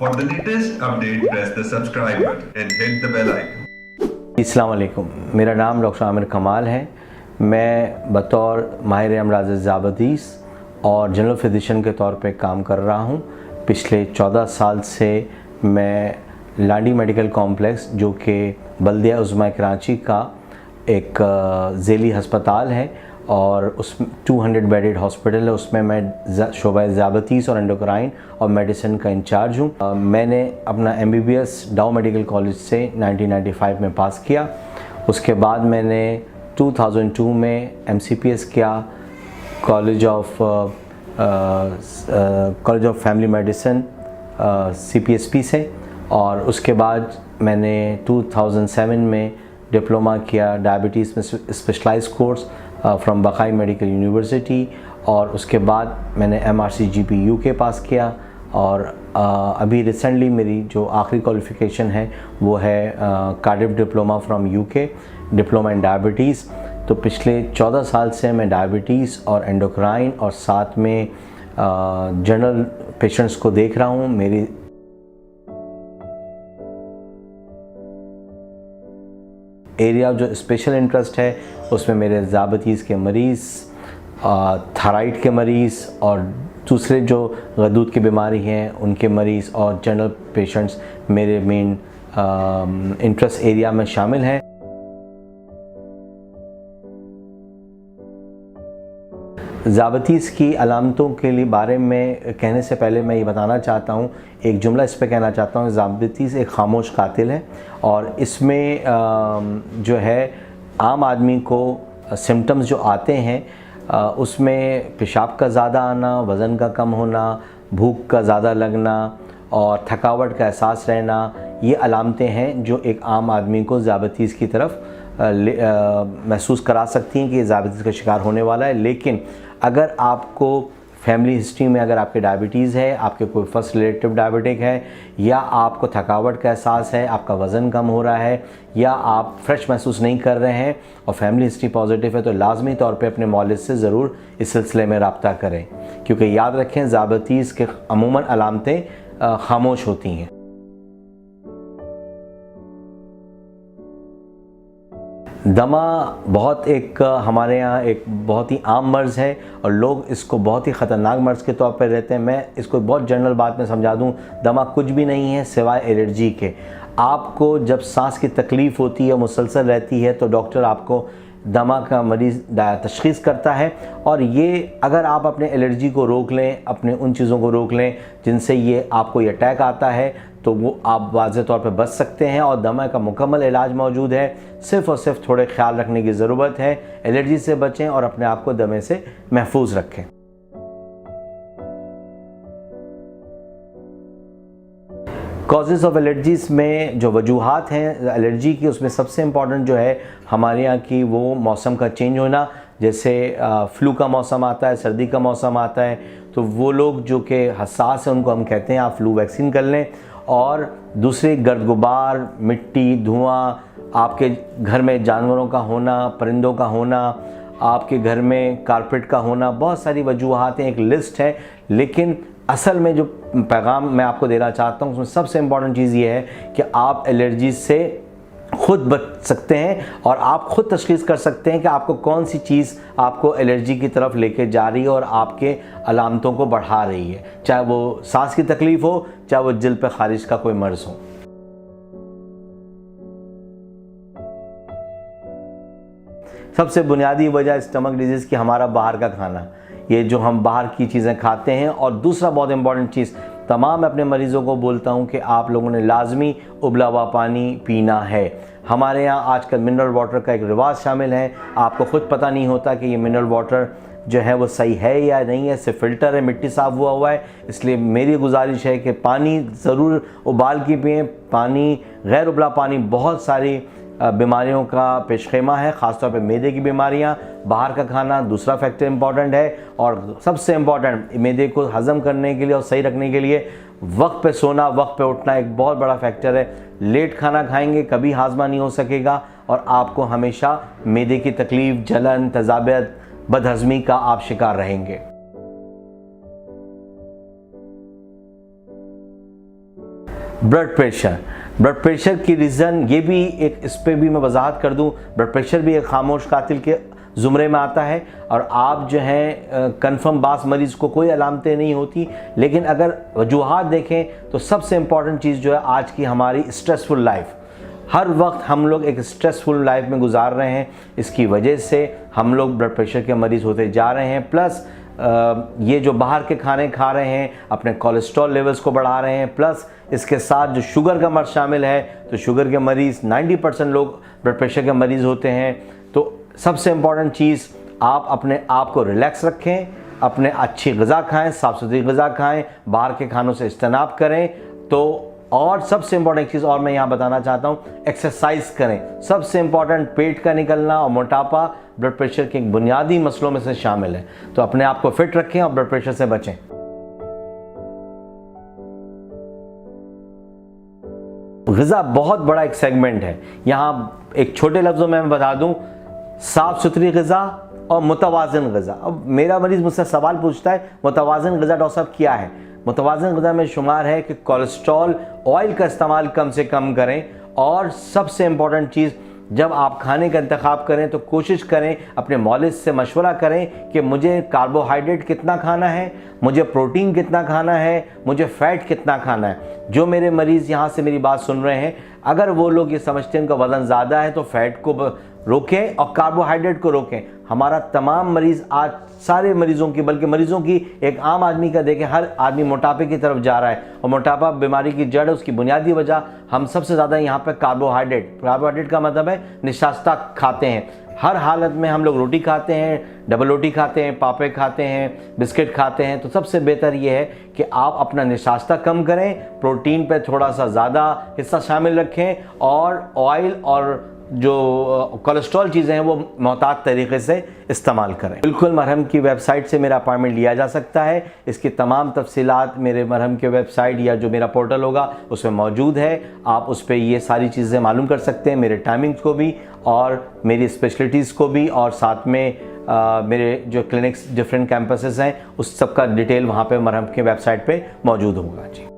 For the latest update, press the subscribe button and hit the bell icon. अस्सलाम वालेकुम, मेरा नाम doctor Aamir कमाल है। मैं बतौर माहिर अमराज़ ज़ियाबतीस और जनरल फिजिशियन के तौर पे काम कर रहा हूँ। पिछले 14 साल से मैं लाडी मेडिकल कॉम्प्लेक्स, जो कि बल्दिया उज़्मा कराची का एक ज़ेली हस्पताल है और उस 200 बेडेड हॉस्पिटल है, उसमें मैं शोबा ज़ियाबतीस और एंडोक्राइन और मेडिसिन का इंचार्ज हूँ। मैंने अपना MBBS डाउ मेडिकल कॉलेज से 1995 में पास किया। उसके बाद मैंने 2002 में MCPS किया college of family medicine CPSP से, और उसके बाद मैंने 2007 में डिप्लोमा किया डायबिटीज़ में स्पेशलाइज्ड कोर्स फ्रॉम बखाई मेडिकल यूनिवर्सिटी, और उसके बाद मैंने MRCGP UK पास किया। और अभी रिसेंटली मेरी जो आखिरी क्वालिफ़िकेशन है वो है Cardiff diploma from UK, diploma in diabetes. तो पिछले 14 साल से मैं डायबिटीज़ और एंडोक्राइन और साथ में जनरल पेशेंट्स को देख रहा हूँ। मेरी एरिया जो स्पेशल इंटरेस्ट है उसमें मेरे ज़ियाबतीस के मरीज़, थायराइड के मरीज़ और दूसरे जो गदूद की बीमारी हैं उनके मरीज़ और जनरल पेशेंट्स मेरे मेन इंटरेस्ट एरिया में शामिल हैं। ज़ियाबतीस की अलामतों के लिए बारे में कहने से पहले मैं ये बताना चाहता हूँ, एक जुमला इस पे कहना चाहता हूँ। ज़ियाबतीस एक खामोश कातिल है और इसमें जो है आम आदमी को सिम्टम्स जो आते हैं उसमें पेशाब का ज़्यादा आना, वज़न का कम होना, भूख का ज़्यादा लगना और थकावट का एहसास रहना, ये अलामतें हैं जो एक आम आदमी को ज़ियाबतीस की तरफ महसूस करा सकती हैं कि ये ज़ियाबतीस का शिकार होने वाला है। लेकिन अगर आपको फैमिली हिस्ट्री में अगर आपके डायबिटीज़ है, आपके कोई फर्स्ट रिलेटिव डायबिटिक है, या आपको थकावट का एहसास है, आपका वज़न कम हो रहा है, या आप फ्रेश महसूस नहीं कर रहे हैं और फैमिली हिस्ट्री पॉजिटिव है, तो लाजमी तौर पे अपने मौलिद से ज़रूर इस सिलसिले में रब्ता करें, क्योंकि याद रखें ज़ियाबतीस के अमूमन अलामतें खामोश होती हैं। दमा बहुत एक हमारे यहाँ एक बहुत ही आम मर्ज़ है और लोग इसको बहुत ही ख़तरनाक मर्ज़ के तौर पर रहते हैं। मैं इसको बहुत जनरल बात में समझा दूँ, दमा कुछ भी नहीं है सिवाय एलर्जी के। आपको जब सांस की तकलीफ़ होती है, मुसलसल रहती है, तो डॉक्टर आपको दमा का मरीज़ तशख़ीस करता है। और ये अगर आप अपने एलर्जी को रोक लें, अपने उन चीज़ों को रोक लें जिनसे ये आपको ये अटैक आता है, तो वो आप वाज़ेह तौर पे बच सकते हैं और दमा का मुकम्मल इलाज मौजूद है। सिर्फ़ और सिर्फ थोड़े ख्याल रखने की ज़रूरत है। एलर्जी से बचें और अपने आप को दमे से महफूज रखें। कॉजेज़ ऑफ एलर्जीज़ में जो वजूहात हैं एलर्जी की, उसमें सबसे इम्पॉर्टेंट जो है हमारे यहाँ की वो मौसम का चेंज होना। जैसे फ्लू का मौसम आता है, सर्दी का मौसम आता है, तो वो लोग जो कि हसास हैं उनको हम कहते हैं आप फ्लू वैक्सीन कर लें। और दूसरे गर्द गुबार, मिट्टी, धुआं, आपके घर में जानवरों का होना, परिंदों का होना, आपके घर में कारपेट का होना, बहुत सारी वजूहात हैं, एक लिस्ट है। लेकिन असल में जो पैगाम मैं आपको देना चाहता हूँ उसमें सबसे इम्पॉर्टेंट चीज़ ये है कि आप एलर्जी से खुद बच सकते हैं और आप खुद तशख़ीस कर सकते हैं कि आपको कौन सी चीज़ आपको एलर्जी की तरफ लेके जा रही है और आपके अलामतों को बढ़ा रही है, चाहे वो सांस की तकलीफ़ हो, चाहे वो जिल्द पे खारिज का कोई मर्ज़ हो। सबसे बुनियादी वजह स्टमक डिजीज़ की हमारा बाहर का खाना, ये जो हम बाहर की चीज़ें खाते हैं। और दूसरा बहुत इंपॉर्टेंट चीज़, तमाम अपने मरीज़ों को बोलता हूँ कि आप लोगों ने लाजमी उबला हुआ पानी पीना है। हमारे यहाँ आजकल मिनरल वाटर का एक रिवाज शामिल है। आपको ख़ुद पता नहीं होता कि ये मिनरल वाटर जो है वो सही है या नहीं है, सिर्फ फ़िल्टर है, मिट्टी साफ़ हुआ है। इसलिए मेरी गुजारिश है कि पानी ज़रूर उबाल के पिएँ। पानी, गैर उबला पानी बहुत सारी बीमारियों का पेशखेमा है, ख़ासतौर पे मैदे की बीमारियां। बाहर का खाना दूसरा फैक्टर इम्पॉर्टेंट है। और सबसे इम्पॉर्टेंट, मैदे को हज़म करने के लिए और सही रखने के लिए वक्त पे सोना, वक्त पे उठना एक बहुत बड़ा फैक्टर है। लेट खाना खाएंगे कभी हाजमा नहीं हो सकेगा और आपको हमेशा मैदे की तकलीफ़, जलन, तज़ाबियत, बदहज़मी का आप शिकार रहेंगे। ब्लड प्रेशर की रीज़न ये भी एक, इस पर भी मैं वजाहत कर दूं, ब्लड प्रेशर भी एक खामोश कातिल के ज़ुमरे में आता है। और आप जो हैं कंफर्म बास मरीज़ को कोई अलामतें नहीं होती, लेकिन अगर वजूहात देखें तो सबसे इम्पॉर्टेंट चीज़ जो है आज की हमारी स्ट्रेसफुल लाइफ। हर वक्त हम लोग एक स्ट्रेसफुल लाइफ में गुजार रहे हैं, इसकी वजह से हम लोग ब्लड प्रेशर के मरीज़ होते जा रहे हैं। प्लस ये जो बाहर के खाने खा रहे हैं अपने कोलेस्ट्रॉल लेवल्स को बढ़ा रहे हैं, प्लस इसके साथ जो शुगर का मर्ज शामिल है, तो शुगर के मरीज़ 90% लोग ब्लड प्रेशर के मरीज़ होते हैं। तो सबसे इम्पॉर्टेंट चीज़, आप अपने आप को रिलैक्स रखें, अपने अच्छी ग़िज़ा खाएं, साफ़ सुथरी ग़िज़ा खाएं, बाहर के खानों से इज्तनाब करें। तो और सबसे इम्पॉर्टेंट चीज़ और मैं यहाँ बताना चाहता हूँ, एक्सरसाइज करें। सबसे इम्पॉर्टेंट, पेट का निकलना और मोटापा ब्लड प्रेशर के बुनियादी मसलों में से शामिल है। तो अपने आप को फिट रखें और ब्लड प्रेशर से बचें। ग़िज़ा बहुत बड़ा एक सेगमेंट है। यहाँ एक छोटे लफ्ज़ों में मैं बता दूँ, साफ़ सुथरी ग़िज़ा और मुतवाज़िन ग़िज़ा। अब मेरा मरीज़ मुझसे सवाल पूछता है, मुतवाज़िन ग़िज़ा डॉक्टर साहब क्या है? मुतवाज़िन ग़िज़ा में शुमार है कि कोलेस्ट्रॉल, ऑयल का इस्तेमाल कम से कम करें। और सबसे इम्पॉर्टेंट चीज़, जब आप खाने का इंतखाब करें तो कोशिश करें, अपने मौलिद से मशवरा करें कि मुझे कार्बोहाइड्रेट कितना खाना है, मुझे प्रोटीन कितना खाना है, मुझे फ़ैट कितना खाना है। जो मेरे मरीज़ यहाँ से मेरी बात सुन रहे हैं, अगर वो लोग ये समझते हैं उनका वज़न ज़्यादा है तो फ़ैट को रोकें और कार्बोहाइड्रेट को रोकें। हमारा तमाम मरीज़ आज, सारे मरीज़ों की, बल्कि मरीज़ों की, एक आम आदमी का देखें, हर आदमी मोटापे की तरफ जा रहा है। और मोटापा बीमारी की जड़ है, उसकी बुनियादी वजह हम सबसे ज़्यादा यहाँ पे कार्बोहाइड्रेट का मतलब है निशास्ता खाते हैं। हर हालत में हम लोग रोटी खाते हैं, डबल रोटी खाते हैं, पापे खाते हैं, बिस्किट खाते हैं। तो सबसे बेहतर ये है कि आप अपना निशास्ता कम करें, प्रोटीन पे थोड़ा सा ज़्यादा हिस्सा शामिल रखें और ऑयल और जो कोलेस्ट्रॉल चीज़ें हैं वो मोहतात तरीके से इस्तेमाल करें। बिल्कुल मरहम की वेबसाइट से मेरा अपॉइंटमेंट लिया जा सकता है। इसकी तमाम तफसीलात मेरे मरहम के वेबसाइट या जो मेरा पोर्टल होगा उसमें मौजूद है। आप उस पर ये सारी चीज़ें मालूम कर सकते हैं, मेरे टाइमिंग्स को भी और मेरी स्पेशलिटीज़ को भी, और साथ में मेरे जो क्लिनिक्स डिफरेंट कैंपसेस हैं उस सब का डिटेल वहाँ पे मरहम के वेबसाइट पे मौजूद होगा। जी।